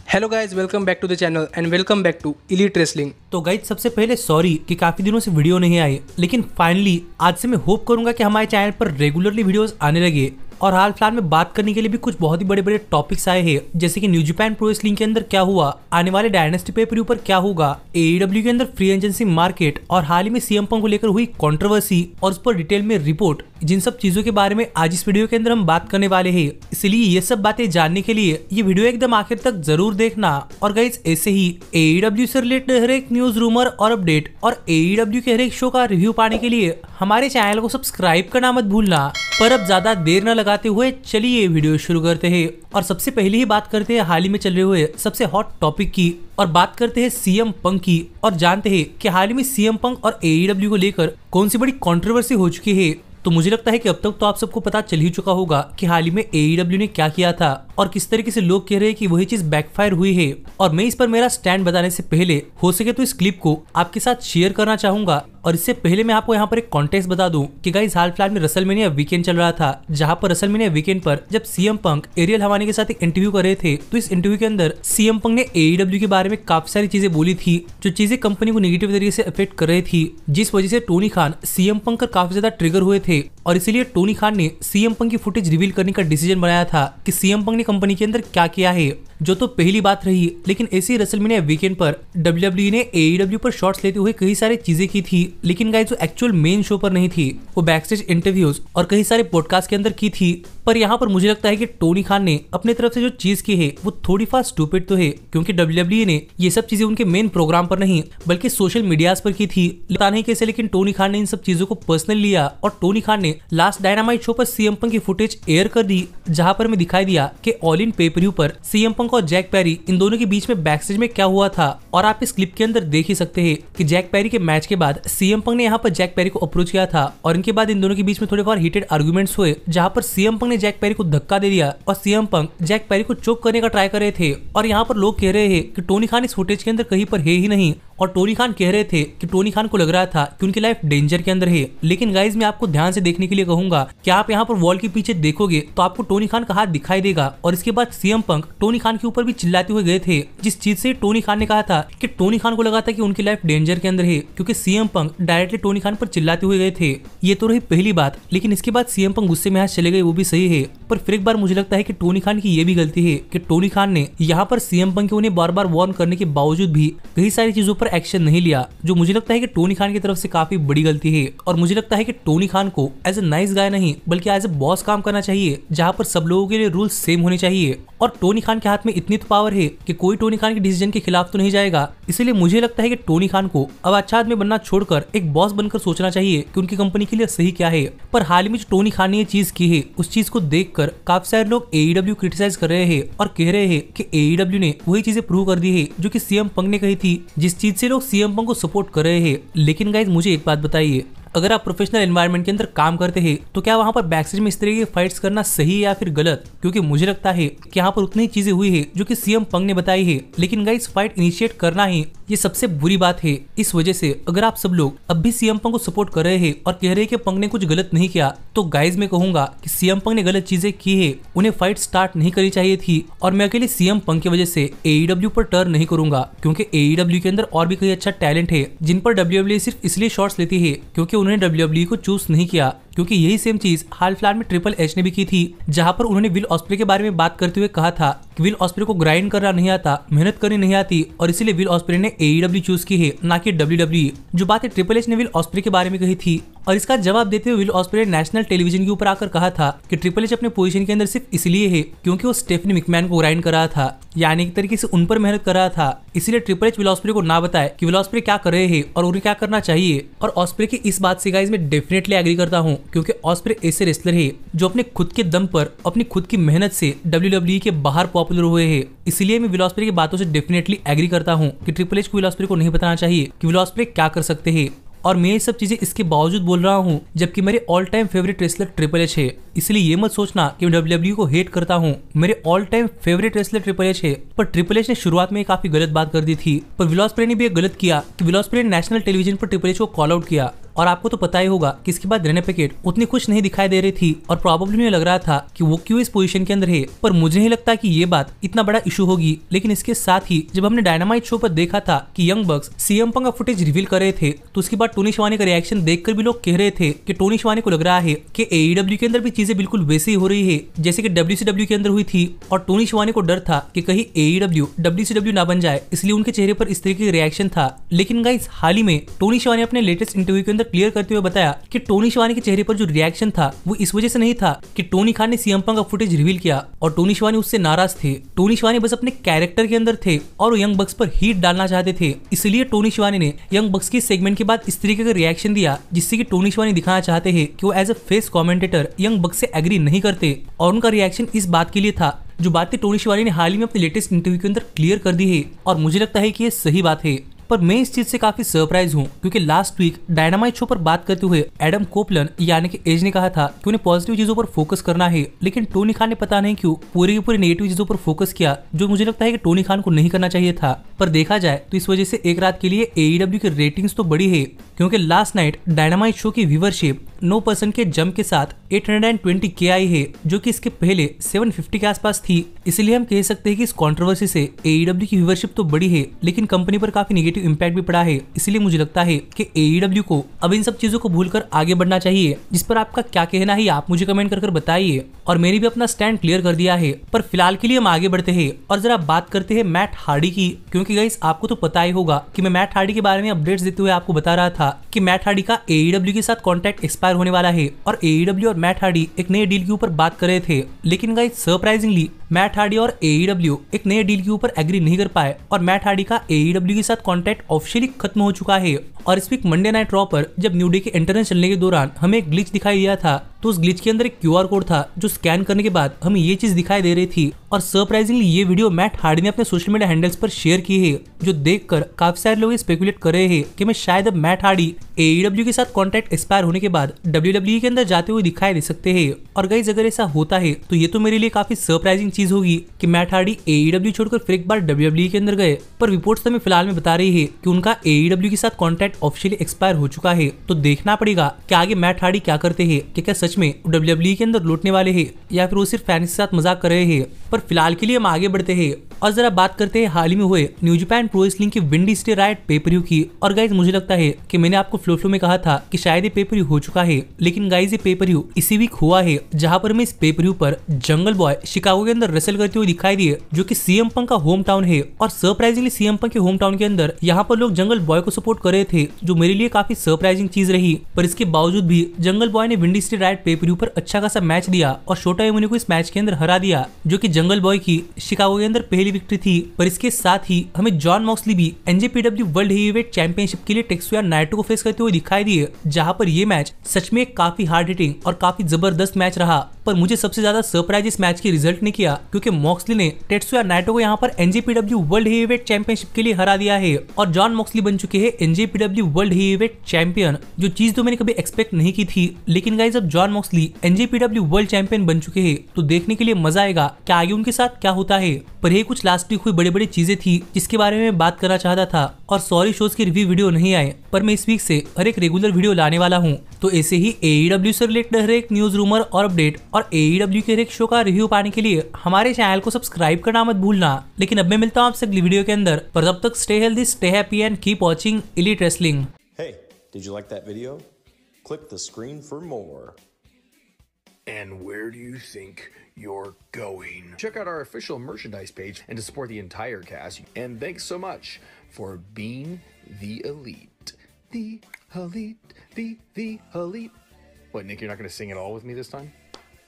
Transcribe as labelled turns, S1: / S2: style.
S1: Hello guys, welcome back to the channel and welcome back to elite wrestling.
S2: तो guys सबसे पहले sorry कि काफी दिनों से वीडियो नहीं आई, लेकिन फाइनली आज से मैं होप करूंगा कि हमारे चैनल पर रेगुलरली वीडियोस आने लगे। और हाल फिलहाल में बात करने के लिए भी कुछ बहुत ही बड़े बड़े टॉपिक्स आए हैं, जैसे कि न्यू जापान प्रो रेसलिंग के अंदर क्या हुआ, आने वाले डायनेस्टी पे पर क्या होगा, एईडब्ल्यू के अंदर फ्री एजेंसी मार्केट और हाल ही में सीएम पंक को लेकर हुई कंट्रोवर्सी और उस पर डिटेल में रिपोर्ट। जिन सब चीजों के बारे में आज इस वीडियो के अंदर हम बात करने वाले हैं, इसलिए ये सब बातें जानने के लिए ये वीडियो एकदम आखिर तक जरूर देखना। और गाइस ऐसे ही एईडब्ल्यू से रिलेटेड हर एक न्यूज, रूमर और अपडेट और एईडब्ल्यू के हर एक शो का रिव्यू पाने के लिए हमारे चैनल को सब्सक्राइब करना मत भूलना। पर अब ज्यादा देर न लगाते हुए चलिए वीडियो शुरू करते हैं। और सबसे पहले ही बात करते हैं हाल ही में चल रहे हुए सबसे हॉट टॉपिक की, और बात करते हैं सीएम पंक की। और जानते हैं कि हाल ही में सीएम पंक और एईडब्ल्यू को लेकर कौन सी बड़ी कंट्रोवर्सी हो चुकी है। तो मुझे लगता है कि अब तक तो आप सबको पता चल ही चुका होगा कि हाल ही में एईडब्ल्यू ने क्या किया था और किस तरीके से लोग कह रहे हैं कि वही चीज बैकफायर हुई है। और मैं इस पर मेरा स्टैंड बताने से पहले हो सके तो इस क्लिप को आपके साथ शेयर करना चाहूंगा। और इससे पहले मैं आपको यहाँ पर एक कॉन्टेक्स्ट बता दूं कि गाइस हाल फिलहाल में रेसलमेनिया वीकेंड चल रहा था, जहां पर रेसलमेनिया वीकेंड पर जब सीएम पंक एरियल हवानी के साथ एक इंटरव्यू कर रहे थे, तो इस इंटरव्यू के अंदर सीएम पंक ने एईडब्ल्यू के बारे में काफी सारी चीजें बोली थी, जो चीजें कंपनी को नेगेटिव तरीके से अफेक्ट कर रही थी, जिस वजह से टोनी खान सीएम पंक पर काफी ज्यादा ट्रिगर हुए थे। और इसीलिए टोनी खान ने सीएम पंक की फुटेज रिवील करने का डिसीजन बनाया था कि सीएम पंक ने कंपनी के अंदर क्या किया है, जो तो पहली बात रही। लेकिन ऐसे ही रेसलमेनिया वीकेंड पर डब्ल्यूडब्ल्यूई ने एईडब्ल्यू पर शॉट्स लेते हुए कई सारी चीजें की थी, लेकिन गाइस जो एक्चुअल मेन शो पर नहीं थी, वो बैकस्टेज इंटरव्यूज और कई सारे पॉडकास्ट के अंदर की थी। पर यहाँ पर मुझे लगता है कि टोनी खान ने अपने तरफ से जो चीज की है वो थोड़ी फार स्टूपिड तो है, क्योंकि डब्ल्यूडब्ल्यूई ने ये सब चीजें उनके मेन प्रोग्राम पर नहीं बल्कि सोशल मीडियाज पर की थी। पता नहीं कैसे, लेकिन टोनी खान ने इन सब चीजों को पर्सनली लिया और टोनी खान ने लास्ट डायनामाइट शो पर सीएम पंक की फुटेज एयर कर दी, जहां पर हमें दिखाई दिया कि ऑल इन पेपरव्यू पर सीएम पंक और जैक पेरी इन दोनों के बीच में बैकस्टेज में क्या हुआ था। और आप इस क्लिप के अंदर देख ही सकते हैं कि जैक पेरी के मैच के बाद सीएम पंक ने यहाँ पर जैक पेरी को अप्रोच किया था और इनके बाद इन दोनों के बीच में थोड़े बार हीटेड आर्गुमेंट्स हुए, जहां पर सीएम पंक ने जैक पेरी को धक्का दे दिया और सीएम पंक जैक पेरी को चोक करने का ट्राई कर रहे थे। और यहाँ पर लोग कह रहे हैं कि टोनी खान इस फुटेज के अंदर कहीं पर है ही नहीं, और टोनी खान कह रहे थे कि टोनी खान को लग रहा था कि उनकी लाइफ डेंजर के अंदर है। लेकिन गाइज मैं आपको ध्यान से देखने के लिए कहूंगा कि आप यहाँ पर वॉल के पीछे देखोगे तो आपको टोनी खान का हाथ दिखाई देगा। और इसके बाद सीएम पंक टोनी खान के ऊपर भी चिल्लाते हुए गए थे, जिस चीज से टोनी खान ने कहा था कि टोनी खान को लगा था कि उनकी लाइफ डेंजर के अंदर है, क्योंकि CM Punk directly Tony Khan पर चिल्लाते हुए गए थे। ये तो रही पहली बात, लेकिन इसके बाद सीएम पंक गुस्से में हाथ चले गए, वो भी सही है। पर फिर एक बार मुझे लगता है कि टोनी खान की ये भी गलती है कि टोनी खान ने यहाँ पर सीएम पंक को उन्हें बार बार वार्न करने के बावजूद भी कई सारी चीजों पर एक्शन नहीं लिया, जो मुझे लगता है कि टोनी खान की तरफ से काफी बड़ी गलती है। और मुझे लगता है कि टोनी खान को एज ए नाइस गाय नहीं बल्कि एज ए बॉस काम करना चाहिए, जहां पर सब लोगों के लिए रूल्स सेम होने चाहिए। और टोनी खान के हाथ में इतनी तो पावर है कि कोई टोनी खान के डिसीजन के खिलाफ तो नहीं जाएगा। इसलिए मुझे लगता है कि टोनी खान को अब अच्छा आदमी बनना छोड़कर एक बॉस बनकर सोचना चाहिए कि उनकी कंपनी के लिए सही क्या है। पर हाल ही में जो टोनी खान ने ये चीज की है, उस चीज को देखकर काफी सारे लोग एईडब्ल्यू क्रिटिसाइज कर रहे हैं और कह रहे हैं कि एईडब्ल्यू ने वही चीजें प्रूव कर दी है जो कि सीएम पंक ने कही थी, जिस चीज से लोग सीएम पंक को सपोर्ट कर रहे हैं। लेकिन गाइज मुझे एक बात बताइए, अगर आप प्रोफेशनल एनवायरनमेंट के अंदर काम करते हैं तो क्या वहां पर बैकस्टेज में इस तरह की फाइट्स करना सही है या फिर गलत? क्योंकि मुझे लगता है कि यहाँ पर उतनी चीजें हुई है जो कि सीएम पंक ने बताई है, लेकिन गाइस फाइट इनिशिएट करना ही ये सबसे बुरी बात है। इस वजह से अगर आप सब लोग अब भी सीएम पंक को सपोर्ट कर रहे हैं और कह रहे हैं कि पंक ने कुछ गलत नहीं किया, तो गाइज मैं कहूंगा कि सीएम पंक ने गलत चीजें की है, उन्हें फाइट स्टार्ट नहीं करनी चाहिए थी। और मैं अकेले सीएम पंक की वजह से एईडब्ल्यू पर टर्न नहीं करूंगा, क्योंकि एईडब्ल्यू के अंदर और भी कई अच्छा टैलेंट है जिन पर डब्ल्यूडब्ल्यूई सिर्फ इसलिए शॉट्स लेती है क्योंकि उन्होंने डब्ल्यूडब्ल्यूई को चूज नहीं किया। क्योंकि यही सेम चीज हाल फिलहाल में ट्रिपल एच ने भी की थी, जहां पर उन्होंने विल ऑस्प्रे के बारे में बात करते हुए कहा था कि विल ऑस्प्रे को ग्राइंड करना नहीं आता, मेहनत करनी नहीं आती, और इसीलिए विल ऑस्प्रे ने एईडब्ल्यू चूज की है, ना कि डब्ल्यूडब्ल्यूई। जो बातें ट्रिपल एच ने विल ऑस्प्रे के बारे में कही थी, और इसका जवाब देते हुए विल ऑस्प्रे ने नेशनल टेलीविजन के ऊपर आकर कहा था कि ट्रिपल एच अपने पोजीशन के अंदर सिर्फ इसलिए है क्योंकि वो स्टेफनी मैकमैन को ग्राइंड कर रहा था, यानी एक तरीके से उन पर मेहनत कर रहा था। इसीलिए ट्रिपल एच विल ऑस्प्रे को ना बताए कि विल ऑस्प्रे क्या कर रहे हैं और उन्हें क्या करना चाहिए। और ऑस्प्रे की इस बात से गाइस मैं डेफिनेटली एग्री करता हूँ, क्योंकि ऑस्प्रे ऐसे रेसलर है जो अपने खुद के दम पर अपनी खुद की मेहनत से डब्ल्यूडब्ल्यूई के बाहर पॉपुलर हुए हैं। इसलिए मैं विल ऑस्प्रे की बातों से डेफिनेटली एग्री करता हूँ कि ट्रिपल एच को विल ऑस्प्रे को नहीं बताना चाहिए कि विल ऑस्प्रे क्या कर सकते हैं। और मैं ये सब चीजें इसके बावजूद बोल रहा हूँ जबकि मेरे all time favourite wrestler triple H है। इसलिए ये मत सोचना कि मैं डब्ल्यूडब्ल्यूई को हेट करता हूँ, मेरे all time favourite wrestler triple H है। पर ट्रिपल एच ने शुरुआत में काफी गलत बात कर दी थी, पर विल ऑस्प्रे ने भी गलत किया कि विल ऑस्प्रे ने नेशनल टेलीविजन पर ट्रिपल एच को कॉल आउट किया और आपको तो पता ही होगा कि इसके बाद रेना पैकेट उतनी खुश नहीं दिखाई दे रही थी और प्रॉब्लली मुझे लग रहा था कि वो क्यों इस पोजीशन के अंदर है, पर मुझे नहीं लगता कि ये बात इतना बड़ा इशू होगी। लेकिन इसके साथ ही जब हमने डायनामाइट शो पर देखा था कि यंग बक्स सीएम पंक का फुटेज रिवील कर रहे थे, तो उसके बाद टोनी शिवानी का रिएक्शन देखकर भी लोग कह रहे थे कि टोनी शिवानी को लग रहा है कि AEW के अंदर भी चीजें बिल्कुल वैसे ही हो रही है जैसे कि WCW के अंदर हुई थी, और टोनी शिवानी को डर था कि कहीं AEW WCW ना बन जाए, इसलिए उनके चेहरे पर इस तरीके का रिएक्शन था। लेकिन गाइस हाल ही में टोनी शिवानी अपने लेटेस्ट इंटरव्यू के अंदर क्लियर करते हुए बताया कि टोनी शिवानी के चेहरे पर जो रिएक्शन था वो इस वजह से नहीं था कि टोनी खान ने सीएम पंक का फुटेज रिवील किया और टोनी शिवानी उससे नाराज थे। टोनी शिवानी बस अपने कैरेक्टर के अंदर थे और वो यंग बक्स पर हीट डालना चाहते थे, इसलिए टोनी शिवानी ने यंग बक्स की सेगमेंट के बाद इस तरीके का रिएक्शन दिया जिससे कि टोनी शिवानी दिखाना चाहते हैं कि वो as a face commentator Young Bucks से एग्री नहीं करते। और उनका रिएक्शन इस बात के लिए था जो बातें टोनी शिवानी ने हाल ही में अपने लेटेस्ट इंटरव्यू के अंदर क्लियर कर दी है, और मुझे लगता है कि ये सही बात है। पर मैं इस चीज से काफी सरप्राइज हूँ क्योंकि लास्ट वीक डायनामाइट शो पर बात करते हुए एडम कोपलन यानी कि एज ने कहा था कि उन्हें पॉजिटिव चीजों पर फोकस करना है, लेकिन टोनी खान ने पता नहीं क्यों पूरी की पूरी नेगेटिव चीजों पर फोकस किया, जो मुझे लगता है कि टोनी खान को नहीं करना चाहिए था। पर देखा जाए तो इस वजह से एक रात के लिए AEW की रेटिंग्स तो बढ़ी है, क्योंकि लास्ट नाइट डायनामाइट शो की व्यूवरशिप 9% के जंप के साथ 820 के आई है, जो कि इसके पहले 750 के आसपास थी। इसलिए हम कह सकते हैं कि इस कंट्रोवर्सी से AEW की व्यूवरशिप तो बढ़ी है, लेकिन कंपनी पर काफी नेगेटिव इंपैक्ट भी पड़ा है। इसलिए मुझे लगता है कि AEW को अब इन सब चीजों को भूलकर आगे बढ़ना चाहिए। जिस पर आपका क्या कहना है आप मुझे कमेंट कर बताइए, और मैंने भी अपना स्टैंड क्लियर कर दिया है। पर फिलहाल के लिए हम आगे बढ़ते हैं और जरा बात करते हैं मैट हार्डी की, क्योंकि गाइस आपको तो पता ही होगा कि मैं मैट हार्डी के बारे में अपडेट्स देते हुए आपको बता रहा था कि मैट हार्डी का AEW के साथ कॉन्ट्रैक्ट एक्सपायर होने वाला है और AEW और मैट हार्डी एक नए डील के ऊपर बात कर रहे थे। लेकिन गाइस सरप्राइजिंगली मैट हार्डी और AEW एक नए डील के ऊपर एग्री नहीं कर पाए और मैट हार्डी का AEW के साथ कॉन्ट्रैक्ट ऑफिशियली खत्म हो चुका है। और इस वीक मंडे नाइट रॉ पर जब न्यू डे के एंट्रेंस चलने के दौरान हमें एक ग्लिच दिखाई दिया था, तो उस ग्लिच के अंदर एक QR कोड था जो स्कैन करने के बाद हमें ये चीज दिखाई दे रही थी। और सरप्राइजिंगली ये वीडियो मैट हार्डी ने अपने सोशल मीडिया हैंडल्स पर शेयर की है, जो देखकर काफी सारे लोग स्पेकुलेट कर रहे हैं कि मैं शायद अब मैट हार्डी AEW के साथ कॉन्ट्रैक्ट एक्सपायर होने के बाद WWE के अंदर जाते हुए दिखाई दे सकते हैं। और गाइस अगर ऐसा होता है तो ये तो मेरे लिए काफी सरप्राइजिंग चीज होगी कि मैट हार्डी AEW छोड़कर फिर एक बार WWE के अंदर गए। पर रिपोर्ट्स हमें फिलहाल में बता रही है कि उनका AEW के साथ कॉन्ट्रैक्ट ऑफिशियली एक्सपायर हो चुका है। तो देखना पड़ेगा कि आगे मैट हार्डी क्या करते हैं, कि क्या सच में WWE के अंदर लौटने वाले हैं या फिर वो सिर्फ फैंस के साथ मजाक कर रहे हैं। पर फिलहाल के लिए हम आगे बढ़ते हैं और जरा बात करते हैं हाल ही में हुए न्यू जापान प्रो रेसलिंग की विंडी स्टे राइट पेपरव्यू की। और गाइज मुझे लगता है कि मैंने आपको फ्लो में कहा था कि शायद ये पेपरव्यू हो चुका है, लेकिन गाइज ये पेपरव्यू इसी वीक हुआ है, जहां पर हमें इस पेपरव्यू पर जंगल बॉय शिकागो के अंदर रेसल करते हुए दिखाई दिए, जो कि सीएम पंक का होम टाउन है। और सरप्राइजिंगली सीएम पंक के होम टाउन के अंदर यहाँ पर लोग जंगल बॉय को सपोर्ट कर रहे थे, जो मेरे लिए काफी सरप्राइजिंग चीज रही। पर इसके बावजूद भी जंगल बॉय ने विंडी स्टे राइट पेपरव्यू पर अच्छा खासा मैच दिया और शोटा इमोनी को इस मैच के अंदर हरा दिया, जो कि जंगल बॉय की शिकागो के अंदर पहली विक्ट्री थी। पर इसके साथ ही हमें जॉन मॉक्सली भी NJPW वर्ल्ड हेवीवेट चैंपियनशिप के लिए टेक्सुया नाइटो को फेस करते हुए दिखाई दिए, जहां पर ये मैच सच में काफी हार्ड हिटिंग और काफी जबरदस्त मैच रहा। पर मुझे सबसे ज्यादा सरप्राइज इस मैच की रिजल्ट ने किया, क्योंकि मॉक्सली ने टेक्सुया नाइटो को यहाँ पर NJPW वर्ल्ड हेवीवेट चैंपियनशिप के लिए हरा दिया है और जॉन मॉक्सली बन चुके हैं NJPW वर्ल्ड हेवीवेट चैंपियन, जो चीज तो मैंने कभी एक्सपेक्ट नहीं की थी। लेकिन गाइस अब John Moxley NJPW world champion बन चुके हैं, तो देखने के लिए मजा आएगा कि आगे उनके साथ क्या होता है। पर ये कुछ लास्ट वीक हुई बड़ी बड़ी चीजें थी जिसके बारे में बात करना चाहता था, और सॉरी शोज की रिव्यू वीडियो नहीं आए, पर मैं इस वीक से हर एक रेगुलर वीडियो लाने वाला हूँ। तो ऐसे ही AEW से रिलेटेड हर एक न्यूज रूमर और अपडेट और AEW के हर एक शो का रिव्यू पाने के लिए हमारे चैनल को सब्सक्राइब करना मत भूलना। लेकिन अब मैं मिलता हूँ आपसे अगली वीडियो के अंदर, पर तब तक stay healthy, stay happy and keep watching elite wrestling.
S3: Hey, did you like that video? Click the screen for more.
S4: And where do you think you're going? Check out our official merchandise page and to support the entire cast. And thanks so much for being the elite. The elite, the elite. What, Nick, you're not going to sing it all with me this time?